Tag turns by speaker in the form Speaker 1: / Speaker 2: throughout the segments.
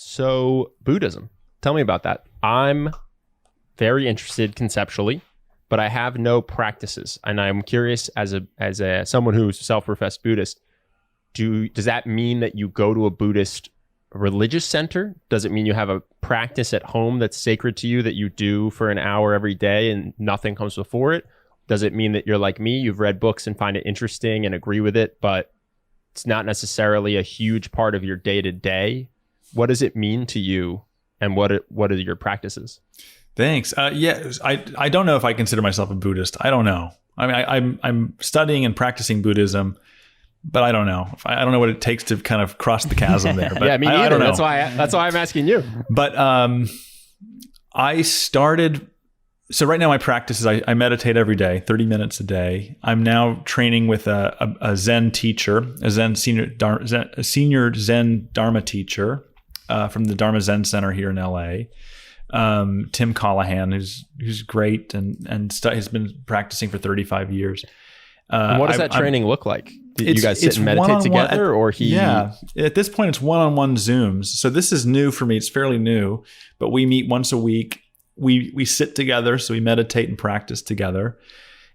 Speaker 1: So Buddhism, tell me about that. I'm very interested conceptually, but I have no practices, and I'm curious as a someone who's self-professed Buddhist. Does that mean that you go to a Buddhist religious center? Does it mean you have a practice at home that's sacred to you that you do for an hour every day and nothing comes before it? Does it mean that you're like me, you've read books and find it interesting and agree with it, but it's not necessarily a huge part of your day-to-day? What does it mean to you, and what are your practices?
Speaker 2: Thanks. I don't know if I consider myself a Buddhist. I don't know. I mean, I'm studying and practicing Buddhism, but I don't know. I don't know what it takes to kind of cross the chasm there. But
Speaker 1: yeah, me neither.
Speaker 2: I don't know.
Speaker 1: That's why I'm asking you.
Speaker 2: But I started. So right now my practice is I meditate every day, 30 minutes a day. I'm now training with a Zen teacher, a senior Zen Dharma teacher from the Dharma Zen Center here in LA. Tim Callahan, who's great and has been practicing for 35 years.
Speaker 1: What does that training look like? Do you guys sit and meditate together, or he?
Speaker 2: Yeah, at this point, it's one-on-one Zooms. So this is new for me. It's fairly new, but we meet once a week. We sit together, so we meditate and practice together,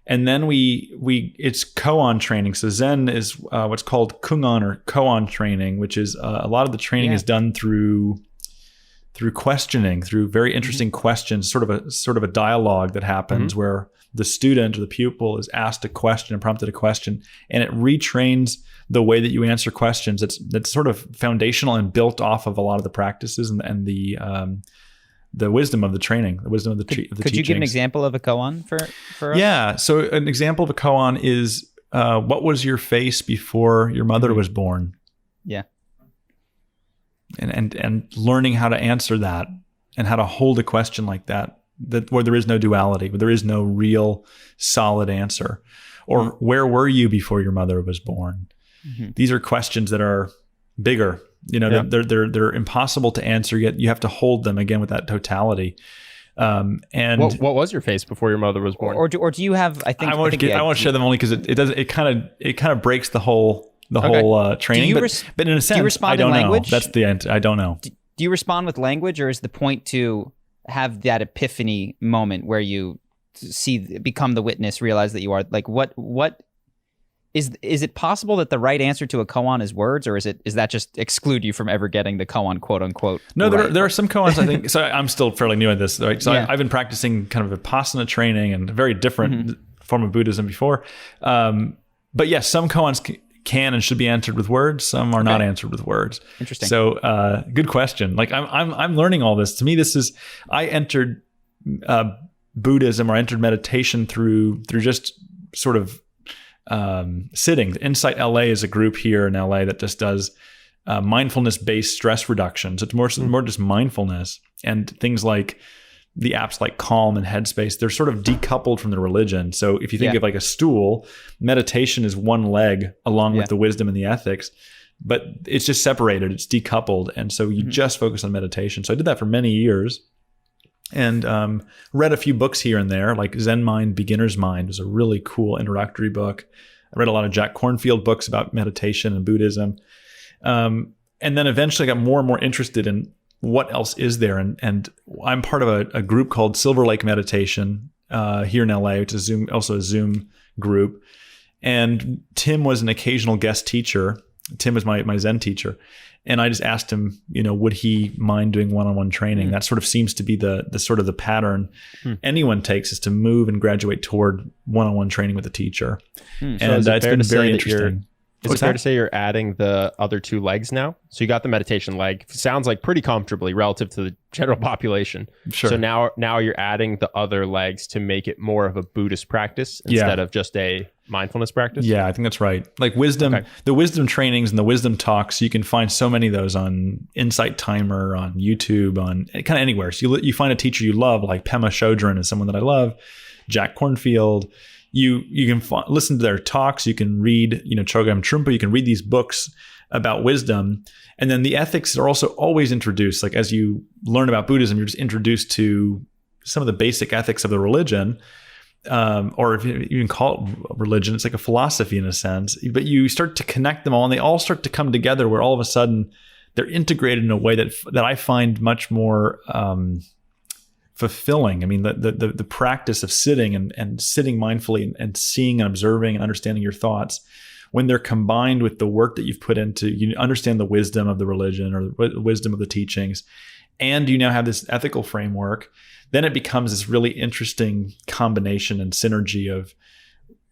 Speaker 2: and then it's koan training. So Zen is what's called kungan or koan training, which is a lot of the training is done through questioning, through very interesting questions, sort of a dialogue that happens where the student or the pupil is asked a question and prompted a question, and it retrains the way that you answer questions. That's sort of foundational and built off of a lot of the practices and the wisdom of the training, the wisdom of the teachings.
Speaker 3: Could you give an example of a koan for us?
Speaker 2: Yeah. So an example of a koan is, what was your face before your mother was born?
Speaker 3: Yeah.
Speaker 2: And learning how to answer that and how to hold a question like that where there is no duality, where there is no real solid answer. Or where were you before your mother was born? Mm-hmm. These are questions that are bigger. They're impossible to answer, yet you have to hold them again with that totality. And
Speaker 1: what was your face before your mother was born?
Speaker 3: Or do you have? I
Speaker 2: won't share them only because it kind of breaks the whole training. But in a sense,
Speaker 3: do you respond
Speaker 2: I don't
Speaker 3: in language?
Speaker 2: know. That's the end. I don't know.
Speaker 3: Do you respond with language, or is the point to have that epiphany moment where you become the witness, realize that you are like what? Is it possible that the right answer to a koan is words, or is that just exclude you from ever getting the koan, quote unquote?
Speaker 2: No,
Speaker 3: right?
Speaker 2: there are some koans, I think. So I'm still fairly new at this, right? So I've been practicing kind of Vipassana training and a very different form of Buddhism before. But yes, some koans can and should be answered with words. Some are not answered with words.
Speaker 3: Interesting.
Speaker 2: So good question. Like I'm learning all this. To me, I entered Buddhism or entered meditation through just sort of sitting. Insight LA is a group here in LA that just does mindfulness-based stress reduction. So it's more just mindfulness, and things like the apps like Calm and Headspace, they're sort of decoupled from the religion. So if you think of like a stool, meditation is one leg along with the wisdom and the ethics, but it's just separated, it's decoupled. And so you just focus on meditation. So I did that for many years. And read a few books here and there, like Zen Mind, Beginner's Mind was a really cool introductory book. I read a lot of Jack Kornfield books about meditation and Buddhism. And then eventually I got more and more interested in what else is there. And I'm part of a group called Silver Lake Meditation here in LA, which is also a Zoom group. And Tim was an occasional guest teacher. Tim was my Zen teacher. And I just asked him, would he mind doing one-on-one training? That sort of seems to be the sort of the pattern anyone takes, is to move and graduate toward one-on-one training with a teacher.
Speaker 1: And
Speaker 2: so it's been very interesting.
Speaker 1: Is it fair to say you're adding the other two legs now? So you got the meditation leg. Sounds like pretty comfortably relative to the general population.
Speaker 2: Sure.
Speaker 1: So now you're adding the other legs to make it more of a Buddhist practice instead of just a mindfulness practice?
Speaker 2: Yeah, I think that's right. Like wisdom, the wisdom trainings and the wisdom talks, you can find so many of those on Insight Timer, on YouTube, on kind of anywhere. So you find a teacher you love, like Pema Chodron is someone that I love, Jack Kornfield. You can listen to their talks. You can read, Chogyam Trungpa. You can read these books about wisdom. And then the ethics are also always introduced. Like as you learn about Buddhism, you're just introduced to some of the basic ethics of the religion. Or if you even call it religion, it's like a philosophy in a sense. But you start to connect them all, and they all start to come together where all of a sudden they're integrated in a way that I find much more fulfilling. I mean, the practice of sitting and sitting mindfully and seeing and observing and understanding your thoughts, when they're combined with the work that you've put into, you understand the wisdom of the religion or the wisdom of the teachings, and you now have this ethical framework, then it becomes this really interesting combination and synergy of,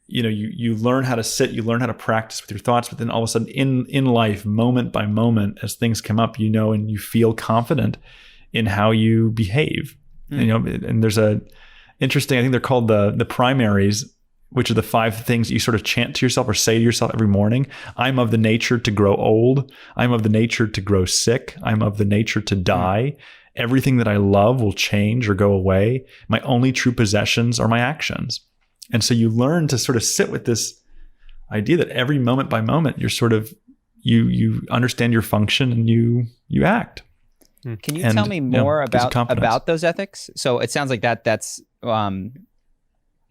Speaker 2: you learn how to sit, you learn how to practice with your thoughts, but then all of a sudden in life, moment by moment, as things come up, and you feel confident in how you behave. And there's a interesting, I think they're called the primaries, which are the 5 things you sort of chant to yourself or say to yourself every morning. I'm of the nature to grow old. I'm of the nature to grow sick. I'm of the nature to die. Everything that I love will change or go away. My only true possessions are my actions. And so you learn to sort of sit with this idea that every moment by moment, you're sort of, you understand your function and you act.
Speaker 3: Can you tell me more about those ethics? So it sounds like that's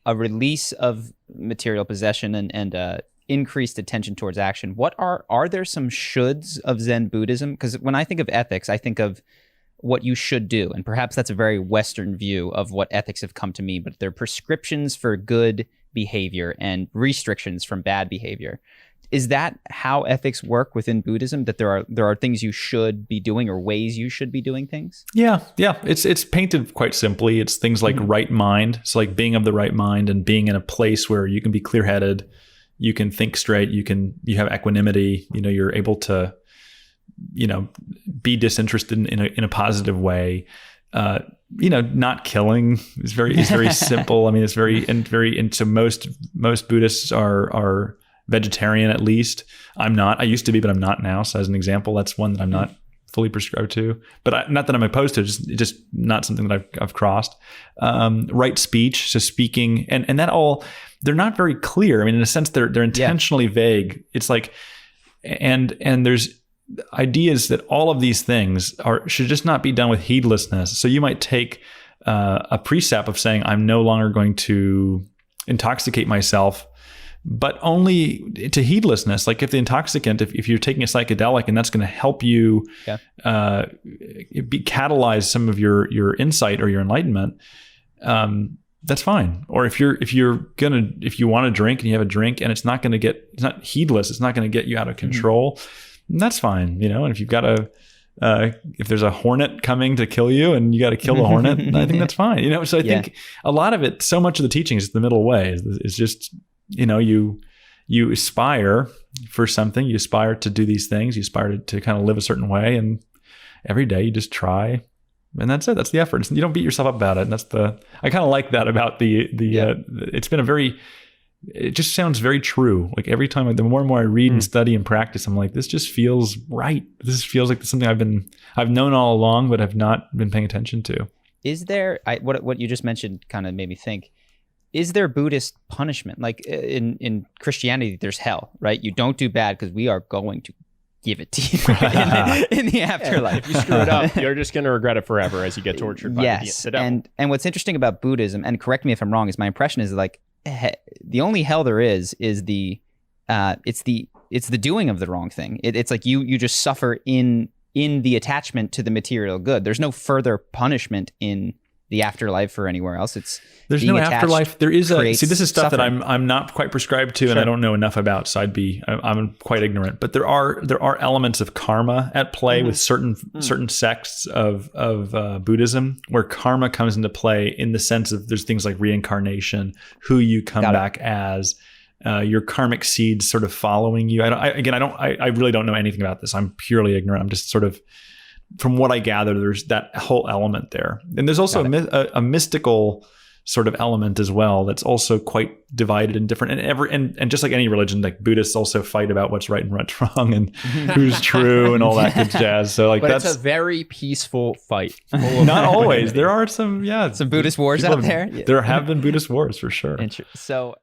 Speaker 3: a release of material possession and increased attention towards action. What are there some shoulds of Zen Buddhism? Because when I think of ethics, I think of what you should do, and perhaps that's a very Western view of what ethics have come to mean. But they're prescriptions for good behavior and restrictions from bad behavior. Is that how ethics work within Buddhism? That there are things you should be doing or ways you should be doing things? Yeah.
Speaker 2: It's painted quite simply. It's things like right mind. So like being of the right mind and being in a place where you can be clear-headed, you can think straight, you have equanimity. You're able to, be disinterested in a positive way. Not killing is very simple. I mean, it's and so most Buddhists are vegetarian, at least. I'm not. I used to be, but I'm not now. So as an example, that's one that I'm not fully prescribed to. But not that I'm opposed to it, just not something that I've crossed. Right speech, so speaking, and that all, they're not very clear. I mean, in a sense, they're intentionally vague. It's like, and there's ideas that all of these things should just not be done with heedlessness. So you might take a precept of saying, I'm no longer going to intoxicate myself, but only to heedlessness. Like if the intoxicant, if you're taking a psychedelic and that's going to help you catalyze some of your insight or your enlightenment, that's fine. Or if you want to drink and you have a drink and it's not heedless, it's not going to get you out of control, that's fine. And if you've got if there's a hornet coming to kill you and you got to kill the hornet, I think that's fine. So I think a lot of it, so much of the teaching is the middle way. Is just, you aspire for something, you aspire to do these things, you aspire to kind of live a certain way, and every day you just try, and that's it. That's the effort. You don't beat yourself up about it. And I kind of like that about it's been it just sounds very true. Like every time, the more and more I read and study and practice, I'm like, this just feels right. This feels like something I've known all along, but have not been paying attention to.
Speaker 3: Is there, what you just mentioned kind of made me think, is there Buddhist punishment? Like in Christianity, there's hell, right? You don't do bad because we are going to give it to you in the afterlife.
Speaker 1: If you screw it up, you're just going to regret it forever as you get tortured by the devil.
Speaker 3: And what's interesting about Buddhism, and correct me if I'm wrong, is my impression is like the only hell there is the it's the doing of the wrong thing. It's like you just suffer in the attachment to the material good. There's no further punishment in the afterlife or anywhere else.
Speaker 2: There's no afterlife. There is this is stuff suffering. That I'm not quite prescribed to, and I don't know enough about. So I'm quite ignorant. But there are elements of karma at play with certain sects of Buddhism, where karma comes into play in the sense of there's things like reincarnation, who you come back as, your karmic seeds sort of following you. I really don't know anything about this. I'm purely ignorant. I'm just sort of, from what I gather, there's that whole element there. And there's also a mystical sort of element as well that's also quite divided and different. And just like any religion, like Buddhists also fight about what's right and what's wrong and who's true and all that good jazz. So
Speaker 1: it's a very peaceful fight.
Speaker 2: Not always. There are some
Speaker 3: Buddhist wars out there.
Speaker 2: There have been Buddhist wars for sure.
Speaker 3: So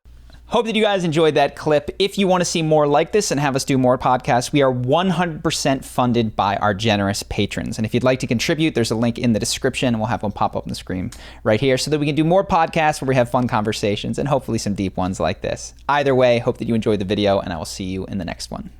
Speaker 3: hope that you guys enjoyed that clip. If you want to see more like this and have us do more podcasts, we are 100% funded by our generous patrons. And if you'd like to contribute, there's a link in the description, and we'll have one pop up on the screen right here so that we can do more podcasts where we have fun conversations and hopefully some deep ones like this. Either way, hope that you enjoyed the video, and I will see you in the next one.